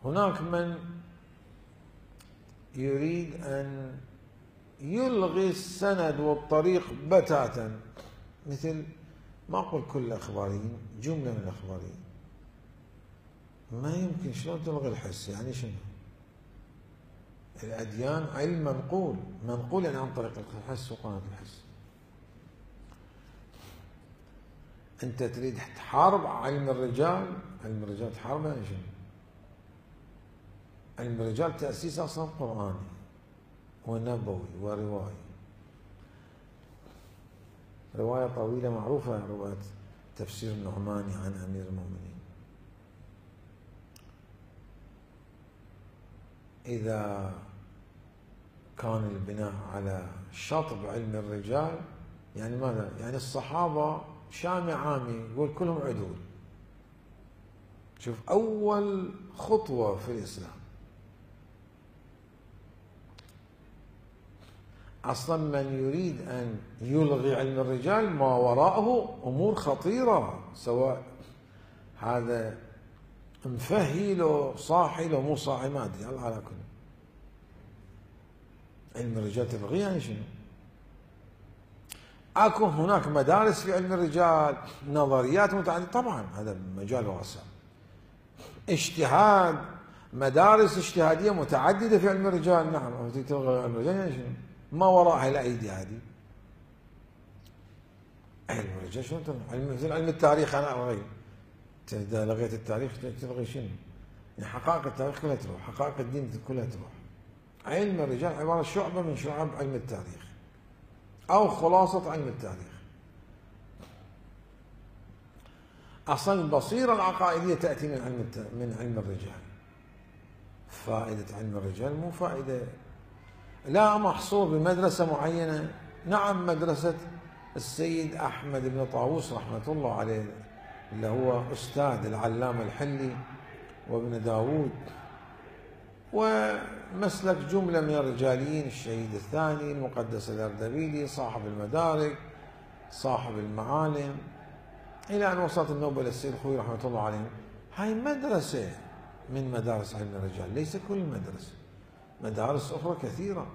هناك من يريد أن يلغي السند والطريق بتاتا، مثل ما أقول كل الأخباريين، جملة من الأخباريين. ما يمكن، شلون تلغي الحس؟ يعني شنو؟ الأديان علم منقول، منقول يعني عن طريق الحس وقناة الحس. أنت تريد تحارب علم الرجال، علم الرجال تحاربه يعني شنو؟ علم الرجال تأسيس أصلا قرآني ونبوي ورواية، رواية طويلة معروفة، رواية تفسير النعماني عن أمير المؤمنين. إذا كان البناء على شطب علم الرجال، يعني ماذا؟ يعني الصحابة شامي عامي يقول كلهم عدول. شوف أول خطوة في الإسلام، أصلا من يريد أن يلغي علم الرجال ما وراءه أمور خطيرة، سواء هذا مفهي له صاحي له مو صاحي ما أدري، الله على كل. علم الرجال تلغيه يعني شنو؟ اكو هناك مدارس في علم الرجال، نظريات متعدده، طبعا هذا مجال واسع. اجتهاد، مدارس اجتهاديه متعدده في علم الرجال، نعم. تلغي علم الرجال يعني شنو؟ ما وراءها الايدي هذه. علم الرجال شلون تلغي؟ مثل علم التاريخ انا الغي. اذا لغيت التاريخ تلغي شنو؟ يعني حقائق التاريخ كلها تروح، حقائق الدين كلها تروح. علم الرجال عباره شعبه من شعب علم التاريخ، أو خلاصة علم التاريخ. أصلا البصيرة العقائدية تأتي من علم الرجال. فائدة علم الرجال مو فائدة لا محصور بمدرسة معينة. نعم، مدرسة السيد أحمد بن طاووس رحمة الله عليه، اللي هو أستاذ العلامة الحلي وابن داود، ومسلك جملة من الرجاليين، الشهيد الثاني المقدس الأردبيلي صاحب المدارك صاحب المعالم، إلى أن وصلت النوبة للسيد الخوي رحمة الله عليه. هاي مدرسة من مدارس علم الرجال، ليس كل مدرسة، مدارس أخرى كثيرة.